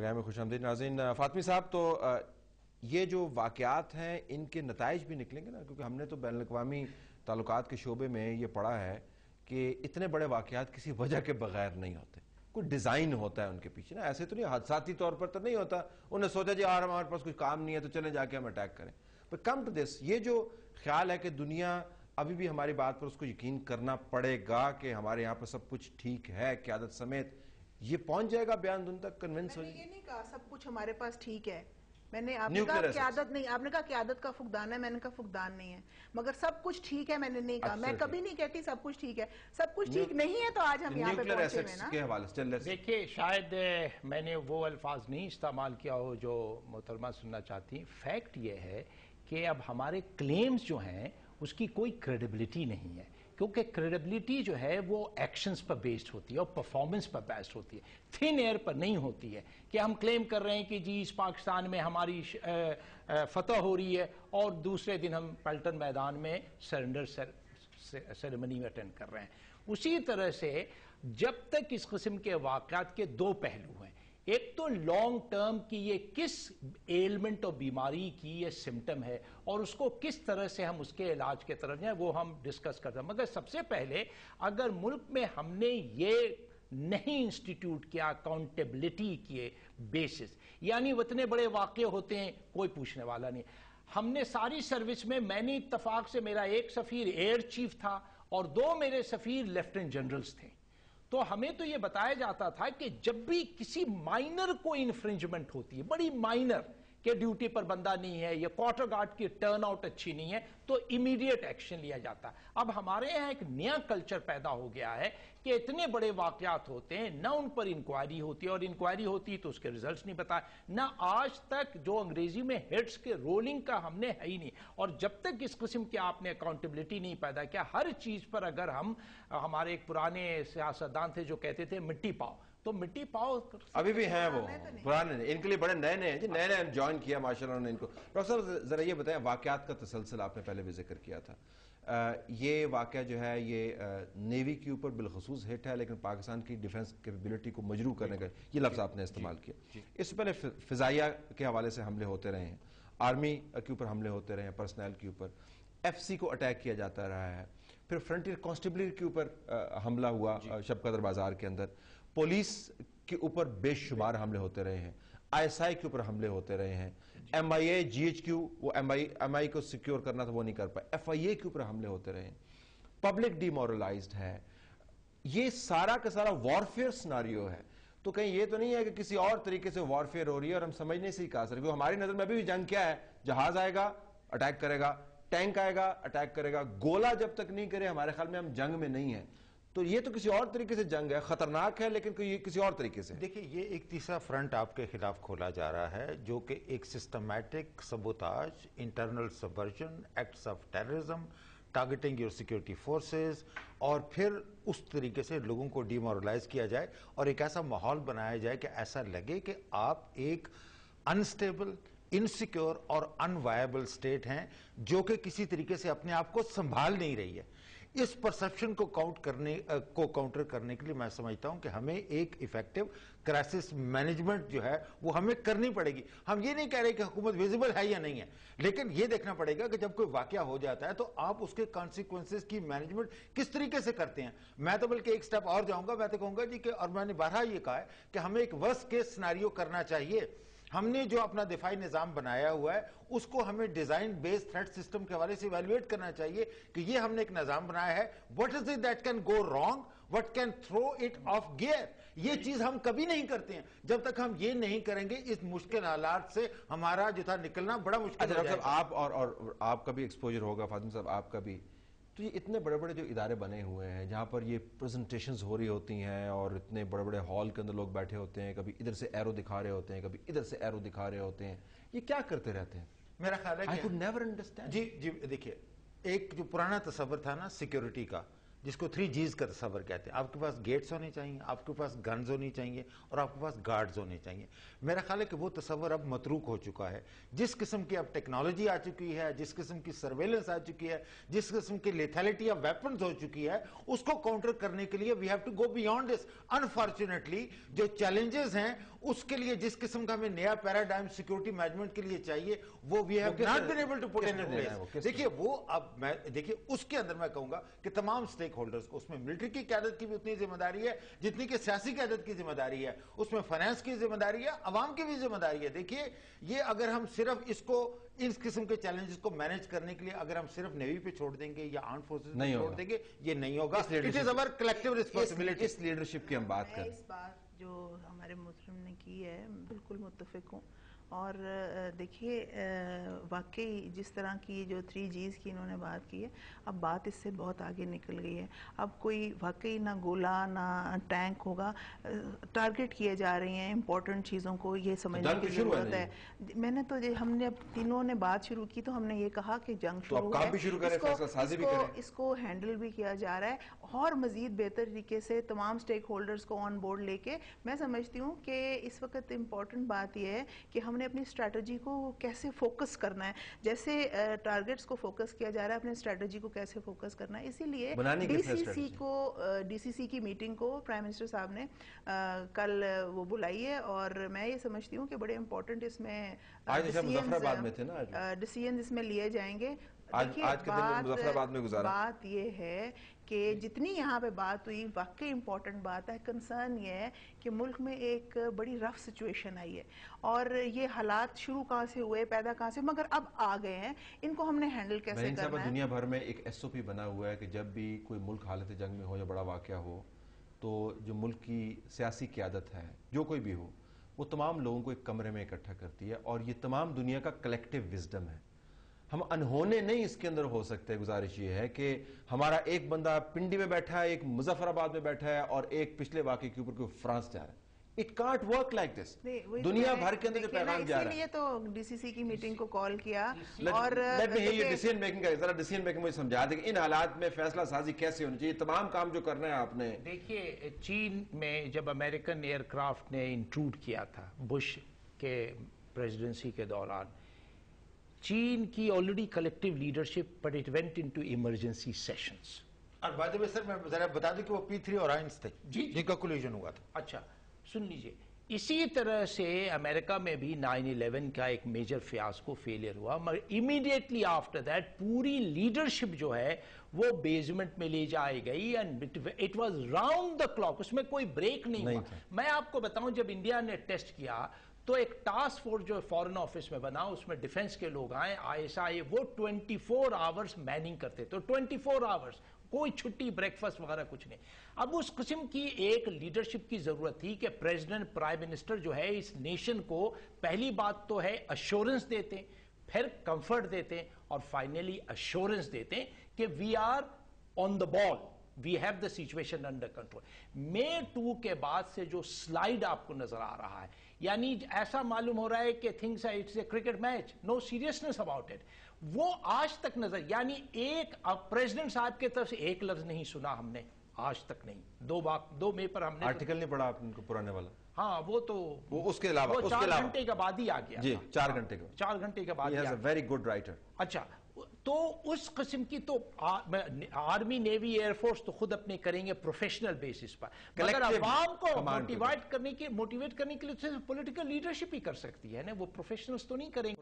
Programme में खुशामदीद नाज़रीन। फातमी साहब, तो ये जो वाक़यात हैं इनके नताइज भी निकलेंगे ना, क्योंकि हमने तो बैनुल-अक़वामी ताल्लुकात के शोबे में ये पढ़ा है कि इतने बड़े वाक़यात किसी वजह के बगैर नहीं होते, कोई डिज़ाइन होता है उनके पीछे ना। ऐसे तो नहीं, हादसाती तौर पर तो नहीं होता। उन्हें सोचा जी यार हमारे पास कोई काम नहीं है तो चले जाके हम अटैक करें। पर कम टू दिस, ये जो ख्याल है कि दुनिया अभी भी हमारी बात पर उसको यकीन करना पड़ेगा कि हमारे यहाँ पर सब कुछ ठीक है क़यादत समेत, ये पहुंच जाएगा बयान उन तक, कन्विंस हो? ये नहीं कहा सब कुछ हमारे पास ठीक है। आपने कहा क़यादत नहीं, आपने कहा क़यादत का फुकदान है, मैंने कहा फुकदान नहीं है। मगर सब कुछ ठीक है मैंने नहीं कहा। मैं कभी नहीं कहती सब कुछ ठीक है। सब कुछ ठीक नहीं है तो आज हम यहाँ पे पहुंचे हैं ना। के हवाले से देखिए, शायद मैंने वो अल्फाज नहीं इस्तेमाल किया हो जो मोहतरमा सुनना चाहती। फैक्ट ये है कि अब हमारे क्लेम्स जो हैं उसकी कोई क्रेडिबिलिटी नहीं है, क्योंकि क्रेडिबिलिटी जो है वो एक्शंस पर बेस्ड होती है और परफॉर्मेंस पर बेस्ड होती है, थिन एयर पर नहीं होती है कि हम क्लेम कर रहे हैं कि जी इस पाकिस्तान में हमारी फतह हो रही है और दूसरे दिन हम पलटन मैदान में सरेंडर सेरेमनी में अटेंड कर रहे हैं। उसी तरह से जब तक इस किस्म के वाक़यात के दो पहलू हैं, एक तो लॉन्ग टर्म की ये किस एलिमेंट और बीमारी की ये सिम्टम है और उसको किस तरह से हम उसके इलाज के तरफ जाए वो हम डिस्कस करते हैं। मगर सबसे पहले अगर मुल्क में हमने ये नहीं इंस्टीट्यूट किया अकाउंटेबिलिटी के बेसिस, यानी इतने बड़े वाक़े होते हैं कोई पूछने वाला नहीं। हमने सारी सर्विस में, मैंने इत्तफाक से, मेरा एक सफीर एयर चीफ था और दो मेरे सफीर लेफ्टिनेंट जनरल्स थे, तो हमें तो यह बताया जाता था कि जब भी किसी माइनर को इन्फ्रिंजमेंट होती है, बड़ी माइनर, कि ड्यूटी पर बंदा नहीं है या क्वार्टर गार्ड की टर्न आउट अच्छी नहीं है, तो इमीडिएट एक्शन लिया जाता है। अब हमारे यहाँ एक नया कल्चर पैदा हो गया है कि इतने बड़े वाकयात होते हैं, ना उन पर इंक्वायरी होती है, और इंक्वायरी होती है तो उसके रिजल्ट्स नहीं बताए, ना आज तक जो अंग्रेजी में हेड्स के रोलिंग का हमने है ही नहीं। और जब तक इस किस्म की आपने अकाउंटेबिलिटी नहीं पैदा किया, हर चीज पर अगर हम, हमारे एक पुराने सियासतदान थे जो कहते थे मिट्टी पाओ, तो मिट्टी पाओ अभी भी हैं, वो पुराने नहीं, इनके लिए बड़े नए नए हैं जी, नए नए ज्वाइन किया माशाल्लाह उन्होंने इनको। डॉक्टर साहब जरा ये बताएं, वाकयात का तसलसल आपने पहले भी जिक्र किया था, ये वाकया जो है ये नेवी के ऊपर बिलखसूस हिट है, लेकिन पाकिस्तान की डिफेंस कैपेबिलिटी को मजरू करने का ये लफ्ज आपने इस्तेमाल किया। इससे पहले फिजाइया के हवाले से हमले होते रहे हैं, आर्मी के ऊपर हमले होते रहे हैं, पर्सनल के ऊपर, FC को अटैक किया जाता रहा है, फिर फ्रंटियर कांस्टेबलरी के ऊपर हमला हुआ शबकदर बाजार के अंदर, पुलिस के ऊपर बेशुमार हमले होते रहे हैं, ISI के ऊपर हमले होते रहे हैं, MIA GHQ, वो MI को सिक्योर करना था वो नहीं कर पाए, FIA के ऊपर हमले होते रहे हैं, पब्लिक डिमोरलाइज्ड है, ये सारा का सारा वॉरफेयर सिनारियो है। तो कहीं ये तो नहीं है कि किसी और तरीके से वॉरफेयर हो रही है और हम समझने से ही कहा सर, हमारी नजर में अभी भी जंग क्या है, जहाज आएगा अटैक करेगा, टैंक आएगा अटैक करेगा, गोला जब तक नहीं करे हमारे ख्याल में हम जंग में नहीं है। तो ये तो किसी और तरीके से जंग है, खतरनाक है, लेकिन ये किसी और तरीके से। देखिए, ये एक तीसरा फ्रंट आपके खिलाफ खोला जा रहा है जो कि एक systematic sabotage, internal subversion, acts of terrorism, targeting your security forces, और फिर उस तरीके से लोगों को डिमोरलाइज किया जाए और एक ऐसा माहौल बनाया जाए कि ऐसा लगे कि आप एक अनस्टेबल, इनसिक्योर और अनवायबल स्टेट हैं जो कि किसी तरीके से अपने आप को संभाल नहीं रही है। इस परसेप्शन को काउंटर करने के लिए मैं समझता हूं कि हमें एक इफेक्टिव क्राइसिस मैनेजमेंट जो है वो हमें करनी पड़ेगी। हम ये नहीं कह रहे कि हुकूमत विजिबल है या नहीं है, लेकिन ये देखना पड़ेगा कि जब कोई वाकया हो जाता है तो आप उसके कॉन्सिक्वेंसेस की मैनेजमेंट किस तरीके से करते हैं। मैं तो बल्कि एक स्टेप और जाऊंगा, मैं तो कहूंगा जी कि, और मैंने बारहा ये कहा है कि हमें एक वर्स्ट केस सिनेरियो करना चाहिए। हमने जो अपना दिफाई निजाम बनाया हुआ है उसको हमें डिजाइन बेस्ड थ्रेट सिस्टम के हवाले से इवैल्यूएट करना चाहिए कि ये हमने एक निजाम बनाया है, what is it that can go wrong, what can throw it off gear. ये चीज हम कभी नहीं करते हैं। जब तक हम ये नहीं करेंगे इस मुश्किल हालात से हमारा जो था निकलना बड़ा मुश्किल हो जाएगा। आप और आपका भी एक्सपोजर होगा फातिमा साहब, आपका भी, तो ये इतने बड़े बड़े जो इदारे बने हुए हैं जहां पर ये प्रेजेंटेशंस हो रही होती हैं और इतने बड़े बड़े हॉल के अंदर लोग बैठे होते हैं, कभी इधर से एरो दिखा रहे होते हैं, कभी इधर से एरो दिखा रहे होते हैं, ये क्या करते रहते हैं? मेरा ख्याल है आई कुड नेवर अंडरस्टैंड। जी देखिए, एक जो पुराना तस्वर था ना सिक्योरिटी का, जिसको 3Gs का तस्वर कहते हैं। आपके पास गेट्स होने चाहिए, आपके पास गन्स होनी चाहिए और आपके पास गार्ड्स होने चाहिए। मेरा ख्याल है कि वो तस्वर अब मतरूक हो चुका है। जिस किस्म की अब टेक्नोलॉजी आ चुकी है, जिस किस्म की सर्वेलेंस आ चुकी है, जिस किस्म की लेथैलिटी ऑफ वेपन्स हो चुकी है, उसको काउंटर करने के लिए we have to go beyond this. Unfortunately जो चैलेंजेस हैं उसके लिए जिस किस्म का हमें नया पैराडाइम सिक्योरिटी मैनेजमेंट के लिए चाहिए वो we have not been able to put in place. देखिए वो अब मैं देखिए उसके अंदर मैं कहूंगा कि तमाम स्टेक होल्डर्स को, उसमें मिलिट्री की क़यादत की भी उतनी जिम्मेदारी है जितनी कि सियासी क़यादत की जिम्मेदारी है, उसमें फाइनेंस की जिम्मेदारी है, अवाम की भी जिम्मेदारी है। देखिए ये अगर हम सिर्फ इसको इस किस्म के चैलेंजेस को मैनेज करने के लिए अगर हम सिर्फ नेवी पे छोड़ देंगे या आर्म फोर्सेस पे छोड़ देंगे, ये नहीं होगा। It is our collective responsibility. इस लीडरशिप की हम बात करें, इस बात जो हमारे मुस्लिम ने की है बिल्कुल मुत्तफिक हूँ। और देखिए वाकई जिस तरह की जो 3Gs की इन्होंने बात की है, अब बात इससे बहुत आगे निकल गई है। अब कोई वाकई ना गोला ना टैंक होगा, टारगेट किए जा रही हैं इंपॉर्टेंट चीज़ों को, ये समझने की ज़रूरत है। मैंने तो हमने अब तीनों ने बात शुरू की तो हमने ये कहा कि जंग शुरू है, इसको हैंडल भी किया जा रहा है और मज़ीद बेहतर तरीके से तमाम स्टेक होल्डर्स को ऑन बोर्ड लेके। मैं समझती हूँ कि इस वक्त इम्पॉर्टेंट बात यह है कि हमने अपनी स्ट्रैटेजी को कैसे फोकस करना है। जैसे टारगेट्स को फोकस किया जा रहा है, अपने स्ट्रैटेजी को कैसे फोकस करना है। इसीलिए डीसीसी की मीटिंग को प्राइम मिनिस्टर साहब ने कल वो बुलाई है और मैं ये समझती हूँ कि बड़े इंपॉर्टेंट इसमें डिसीजन इसमें लिए जाएंगे। आज के दिन मुजफ्फराबाद में गुजारा। बात ये है कि जितनी यहाँ पे बात हुई वाकई इंपॉर्टेंट बात है। कंसर्न ये है कि मुल्क में एक बड़ी रफ सिचुएशन आई है और ये हालात शुरू कहाँ से हुए, पैदा कहाँ से, मगर अब आ गए हैं, इनको हमने हैंडल कैसे करना है। दुनिया भर में एक SOP बना हुआ है कि जब भी कोई मुल्क हालत जंग में हो या बड़ा वाकया हो तो जो मुल्क की सियासी क़यादत है, जो कोई भी हो, वो तमाम लोगों को एक कमरे में इकट्ठा करती है और ये तमाम दुनिया का कलेक्टिव विजडम है। हम अनहोने नहीं इसके अंदर हो सकते। गुजारिश ये है कि हमारा एक बंदा पिंडी में बैठा है, एक मुजफ्फराबाद में बैठा है और एक पिछले वाक़े के ऊपर कोई फ्रांस जा रहा है। It can't work like this. दुनिया भर के अंदर जो पैगाम जा रहा है, इसीलिए तो डीसीसी की मीटिंग को कॉल किया। और डिसीजन मेकिंग का जरा डिसीजन मेकिंग मुझे समझा दें इन हालात में फैसला साजी कैसे होनी चाहिए, तमाम काम जो करना है आपने। देखिए चीन में जब अमेरिकन एयरक्राफ्ट ने इंट्रूड किया था बुश के प्रेसिडेंसी के दौरान, चीन की already collective leadership but it went into emergency sessions. और बाद में सर मैं जरा बता दूं कि वो P3 और आइंस थे जिनका कोलिजन हुआ था। अच्छा सुन लीजिए, इसी तरह से अमेरिका में भी 9/11 का एक मेजर फियास्को फेलियर हुआ, मगर इमीडिएटली आफ्टर दैट पूरी लीडरशिप जो है वो बेसमेंट में ले जाई गई and it was round the clock, उसमें कोई ब्रेक नहीं हुआ। मैं आपको बताऊं जब इंडिया ने टेस्ट किया तो एक टास्क फोर्स जो फॉरेन ऑफिस में बना, उसमें डिफेंस के लोग आए, ISI, वो 24 आवर्स मैनिंग करते, तो 24 आवर्स कोई छुट्टी ब्रेकफास्ट वगैरह कुछ नहीं। अब उस किस्म की एक लीडरशिप की जरूरत थी कि प्रेसिडेंट प्राइम मिनिस्टर जो है इस नेशन को पहली बात तो है अश्योरेंस देते, फिर कंफर्ट देते और फाइनली अश्योरेंस देते कि we are on the ball, we have the situation under control. May 2 के बाद से जो स्लाइड आपको नजर आ रहा है, यानी ऐसा मालूम हो रहा है कि things it's a cricket match, no seriousness about it, वो आज तक नजर, यानी एक प्रेसिडेंट साहब के तरफ से एक लफ्ज नहीं सुना हमने आज तक नहीं। 2 मई पर हमने आर्टिकल नहीं पढ़ा आपको पुराने वाला। हाँ वो तो वो उसके अलावा 4 घंटे के बाद ही आ गया जी, 4 घंटे के 4 घंटे के बाद। Very good writer. अच्छा, तो उस किस्म की तो आर्मी नेवी एयरफोर्स तो खुद अपने करेंगे प्रोफेशनल बेसिस पर, मगर अवाम को मोटिवेट करने के लिए पॉलिटिकल लीडरशिप ही कर सकती है ना, वो प्रोफेशनल्स तो नहीं करेंगे।